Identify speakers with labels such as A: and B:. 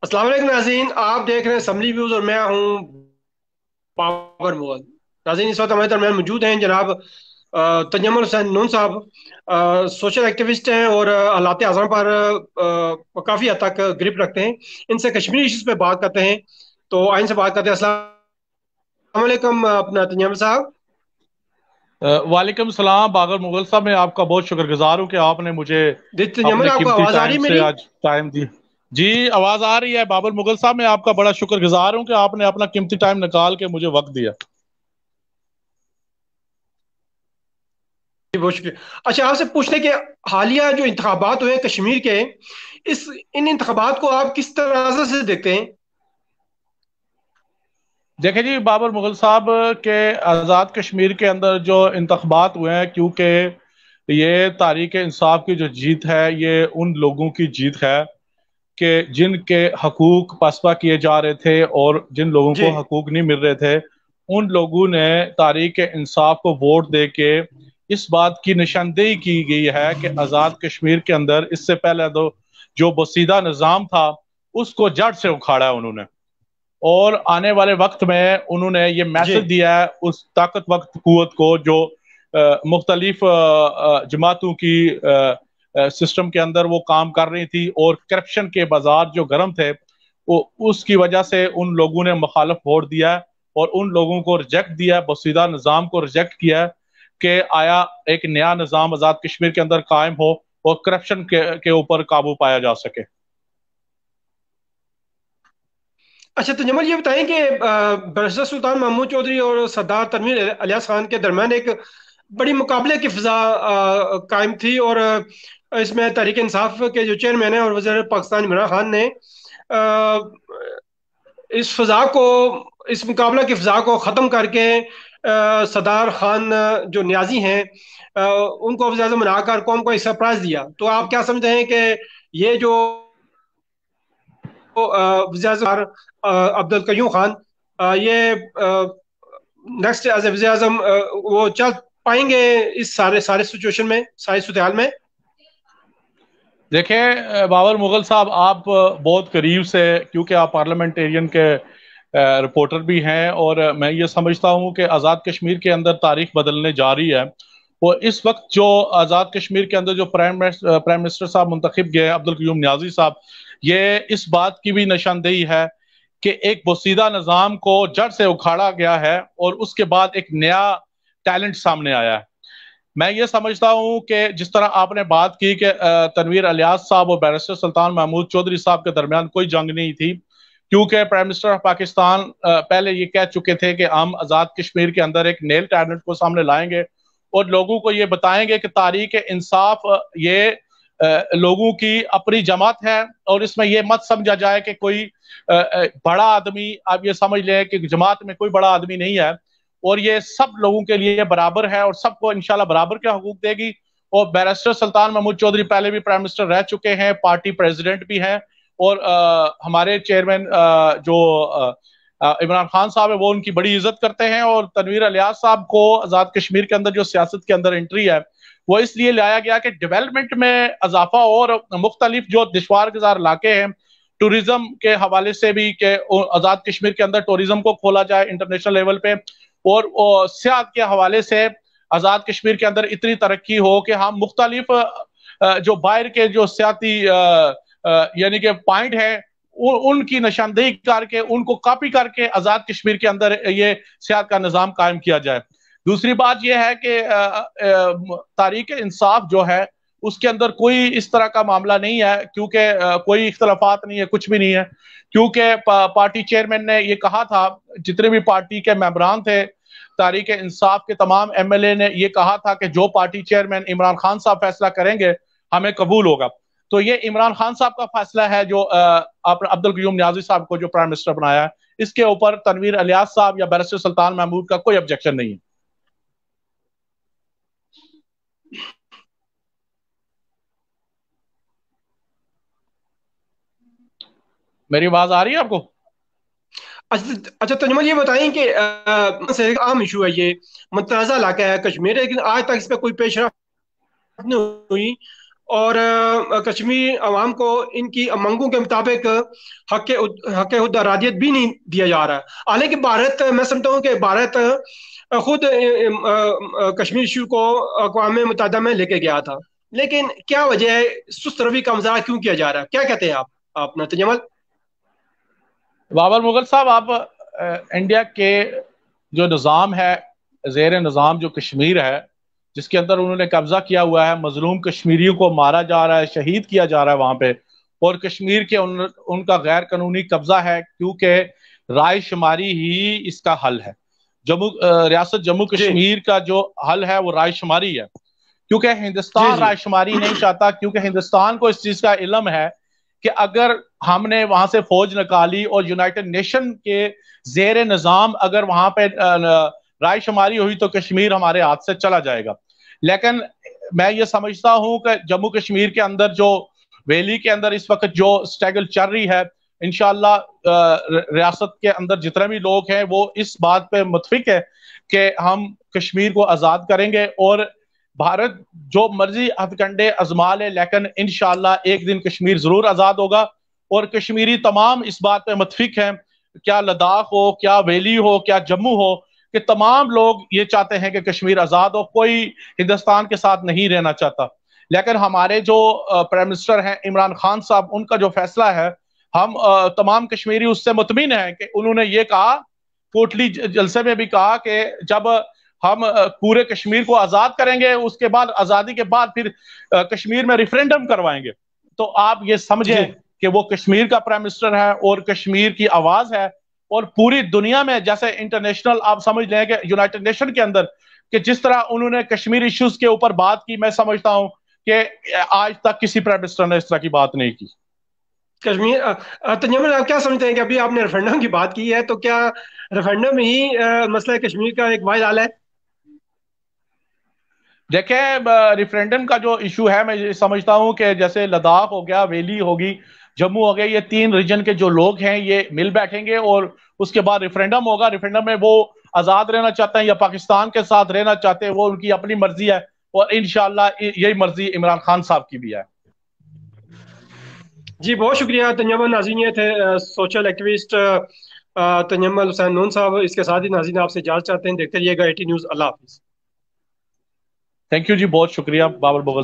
A: अस्सलाम वालेकुम नाज़रीन, आप देख रहे हैं असम्बली व्यूज और मैं हूं पावर मोल। नाज़रीन, इस वक्त हमारे दरमियान मौजूद हैं जनाब तजम्मुल हुसैन नून साहब। सोशल एक्टिविस्ट हैं और हालात आज़म पर काफ़ी हद तक ग्रिप रखते हैं। इनसे कश्मीरी इश्यूज पे बात करते हैं। तो आइन से बात करते हैं। अस्सलाम वालेकुम अपना तजम्मुल साहब।
B: वालेकुम सलाम बाबर मुगल साहब। मैं आपका बहुत शुक्रगुजार हूँ कि आपने मुझे
A: तजम्मुल,
B: अपने
A: आपको
B: कीमती
A: आवाज़ आ
B: टाइम
A: रही है
B: से
A: मेरी?
B: आज टाइम दी। जी, आवाज आ रही है बाबर मुगल साहब। मैं आपका बड़ा शुक्रगुजार हूँ कि आपने अपना कीमती टाइम निकाल के मुझे वक्त दिया।
A: जी, बहुत शुक्रिया। अच्छा, आपसे पूछने के हालिया जो इंतखाबात हुए कश्मीर के, इस इन इंतखाबात को आप किस तरह से देखते हैं?
B: देखें जी बाबर मुगल साहब के आज़ाद कश्मीर के अंदर जो इंतखाबात हुए हैं, क्योंकि ये तारीख इंसाफ की जो जीत है ये उन लोगों की जीत है कि जिनके हकूक पसपा किए जा रहे थे और जिन लोगों
A: जी।
B: को हकूक नहीं मिल रहे थे, उन लोगों ने तारीख इंसाफ को वोट दे के इस बात की निशानदेही की गई है कि आज़ाद कश्मीर के अंदर इससे पहले तो जो बसीदा निज़ाम था उसको जड़ से उखाड़ा है उन्होंने। और आने वाले वक्त में उन्होंने ये
A: जी।
B: मैसेज दिया है उस ताकतवर कुव्वत को जो मुख्तलिफ जमातों की सिस्टम के अंदर वो काम कर रही थी और करप्शन के बाजार जो गर्म थे, वो उसकी वजह से उन लोगों ने मुखालफ वोट दिया है और उन लोगों को रिजेक्ट दिया है, बसीदा निज़ाम को रिजेक्ट किया है कि आया एक नया निज़ाम आज़ाद कश्मीर के अंदर कायम हो और करप्शन के ऊपर काबू पाया जा सके।
A: अच्छा, तो जमल ये बताएं कि बैरिस्टर सुल्तान महमूद चौधरी और सरदार तनवीर इलियास खान के दरमियान एक बड़ी मुकाबले की फिजा कायम थी। और इसमें तहरीक इंसाफ के जो चेयरमैन हैं और वज़ीर पाकिस्तान इमरान खान ने इस फिजा को इस मुकाबला की फिजा को ख़त्म करके सरदार खान जो न्याजी हैं उनको वज़ीर आज़म बनाकर कौम को एक सरप्राइज दिया। तो आप क्या समझते हैं कि ये जो वज़ीर अब्दुल कयूम खान ये नेक्स्ट एज ए वज़ीर आज़म वो चल पाएंगे इस सारे सारे सिचुएशन में, सारी सूरत में?
B: देखें बाबर मुगल साहब, आप बहुत करीब से, क्योंकि आप पार्लियामेंटेरियन के रिपोर्टर भी हैं, और मैं ये समझता हूँ कि आज़ाद कश्मीर के अंदर तारीख बदलने जा रही है। और इस वक्त जो आज़ाद कश्मीर के अंदर जो प्राइम मिनिस्टर साहब मुंतखब गए अब्दुल कयूम न्याजी साहब, ये इस बात की भी निशानदेही है कि एक बोसीदा निज़ाम को जड़ से उखाड़ा गया है और उसके बाद एक नया टैलेंट सामने आया है। मैं ये समझता हूँ कि जिस तरह आपने बात की कि तनवीर इलियास साहब और बैरिस्टर सुल्तान महमूद चौधरी साहब के दरमियान कोई जंग नहीं थी, क्योंकि प्राइम मिनिस्टर ऑफ पाकिस्तान पहले ये कह चुके थे कि हम आज़ाद कश्मीर के अंदर एक नेल टैलेंट को सामने लाएंगे और लोगों को ये बताएंगे कि तारीख इंसाफ ये लोगों की अपनी जमात है। और इसमें यह मत समझा जाए कि कोई बड़ा आदमी, आप ये समझ लें कि जमात में कोई बड़ा आदमी नहीं है और ये सब लोगों के लिए बराबर है और सबको इंशाल्लाह बराबर के हकूक देगी। और बैरिस्टर सुल्तान महमूद चौधरी पहले भी प्राइम मिनिस्टर रह चुके हैं, पार्टी प्रेसिडेंट भी हैं, और हमारे चेयरमैन जो इमरान खान साहब है वो उनकी बड़ी इज्जत करते हैं। और तनवीर इलियास साहब को आज़ाद कश्मीर के अंदर जो सियासत के अंदर एंट्री है वो इसलिए लाया गया कि डेवलपमेंट में इजाफा और मुख्तलिफ जो दुश्वार गुजार इलाके हैं टूरिज्म के हवाले से भी, कि आज़ाद कश्मीर के अंदर टूरिज्म को खोला जाए इंटरनेशनल लेवल पे, और सियाहत के हवाले से आज़ाद कश्मीर के अंदर इतनी तरक्की हो कि हम मुख्तलिफ जो बाहर के जो सियाती यानी कि पॉइंट है उनकी निशानदेही करके उनको कॉपी करके आज़ाद कश्मीर के अंदर ये सियाहत का निज़ाम कायम किया जाए। दूसरी बात यह है कि तारीख इंसाफ जो है उसके अंदर कोई इस तरह का मामला नहीं है, क्योंकि कोई इख्तलाफात नहीं है, कुछ भी नहीं है, क्योंकि पार्टी चेयरमैन ने ये कहा था, जितने भी पार्टी के मेंबरान थे तारीख इंसाफ के तमाम एमएलए ने ये कहा था कि जो पार्टी चेयरमैन इमरान खान साहब फैसला करेंगे हमें कबूल होगा। तो ये इमरान खान साहब का फैसला है जो अब्दुल कयूम न्याजी साहब को जो प्राइम मिनिस्टर बनाया है, इसके ऊपर तनवीर इलियास साहब या बैरिस्टर सुल्तान महमूद का कोई ऑब्जेक्शन नहीं है। मेरी आवाज आ रही है आपको?
A: अच्छा अच्छा, तो जमल ये बताएं कि से एक आम इशू है ये, मुतनाज़ा इलाका है कश्मीर, लेकिन आज तक इस पर कोई पेशरफ नहीं हुई। اور کشمیر عوام کو ان کی منگوں کے مطابق حق ارادیت بھی نہیں دیا جا رہا. حالانکہ بھارت، میں سمجھتا ہوں کہ بھارت خود کشمیر ایشو کو اقوام متحدہ میں لے کے گیا تھا، لیکن کیا وجہ ہے سست روی کا مظاہرہ کیوں کیا جا رہا ہے؟ کیا کہتے ہیں آپ تجمل؟
B: بابر مغل صاحب، آپ انڈیا کے جو نظام ہے، زیر نظام جو کشمیر ہے، جس کے اندر انہوں نے قبضہ کیا ہوا ہے، مظلوم کشمیریوں کو مارا جا رہا ہے، شہید کیا جا رہا ہے وہاں پہ، اور کشمیر کے ان کا غیر قانونی قبضہ ہے، کیونکہ رائے شماری ہی اس کا حل ہے. ریاست جموں
A: جی
B: کشمیر کا جو حل ہے وہ رائے شماری ہے، کیونکہ
A: جی
B: ہندوستان
A: جی
B: رائے شماری نہیں چاہتا، کیونکہ ہندوستان کو اس چیز کا علم ہے کہ اگر ہم نے وہاں سے فوج نکالی اور یونائٹڈ نیشن کے زیر نظام اگر وہاں پہ رائے شماری ہوئی تو کشمیر ہمارے ہاتھ سے چلا جائے گا. لیکن میں یہ سمجھتا ہوں کہ جموں کشمیر کے اندر جو ویلی کے اندر اس وقت جو سٹرگل چل رہی ہے، انشاءاللہ ریاست کے اندر جتنے بھی لوگ ہیں وہ اس بات پہ متفق ہے کہ ہم کشمیر کو آزاد کریں گے، اور بھارت جو مرضی ہتھ کنڈے ازما لے لیکن انشاءاللہ ایک دن کشمیر ضرور آزاد ہوگا. اور کشمیری تمام اس بات پہ متفق ہیں، کیا لداخ ہو، کیا ویلی ہو، کیا جموں ہو، کہ تمام لوگ یہ چاہتے ہیں کہ کشمیر آزاد ہو، کوئی ہندوستان کے ساتھ نہیں رہنا چاہتا. لیکن ہمارے جو پرائم منسٹر ہیں عمران خان صاحب، ان کا جو فیصلہ ہے، ہم تمام کشمیری اس سے مطمئن ہیں کہ انہوں نے یہ کہا، کوٹلی جلسے میں بھی کہا کہ جب ہم پورے کشمیر کو آزاد کریں گے، اس کے بعد آزادی کے بعد پھر کشمیر میں ریفرینڈم کروائیں گے. تو آپ یہ سمجھیں
A: جی
B: کہ وہ کشمیر کا پرائم منسٹر ہے اور کشمیر کی آواز ہے، اور پوری دنیا میں جیسے انٹرنیشنل آپ سمجھ لیں کہ یونائٹڈ نیشن کے اندر کہ جس طرح انہوں نے کشمیر ایشوز کے اوپر بات کی، میں سمجھتا ہوں کہ آج تک کسی پرائم منسٹر نے اس طرح کی بات نہیں کی.
A: کشمیر تجمل، آپ کیا سمجھتے ہیں کہ ابھی آپ نے ریفرنڈم کی بات کی ہے، تو کیا ریفرنڈم ہی مسئلہ کشمیر کا ایک واحد حل ہے؟
B: دیکھیں، ریفرینڈم کا جو ایشو ہے، میں یہ سمجھتا ہوں کہ جیسے لداخ ہو گیا، ویلی ہوگی، جموں ہو گیا، یہ تین ریجن کے جو لوگ ہیں یہ مل بیٹھیں گے اور اس کے بعد ریفرینڈم ہوگا. ریفرینڈم میں وہ آزاد رہنا چاہتے ہیں یا پاکستان کے ساتھ رہنا چاہتے ہیں، وہ ان کی اپنی مرضی ہے، اور انشاءاللہ یہی مرضی عمران خان صاحب کی بھی ہے.
A: جی بہت شکریہ تنجمل. ناظرین، یہ تھے سوشل ایکٹیوسٹ تنجمل حسین نون صاحب. اس کے ساتھ ہی ناظرین آپ سے اجازت چاہتے ہیں. دیکھتے رہیے گا 18 نیوز. اللہ حافظ.
B: تھینک یو جی، بہت شکریہ بابر بغل.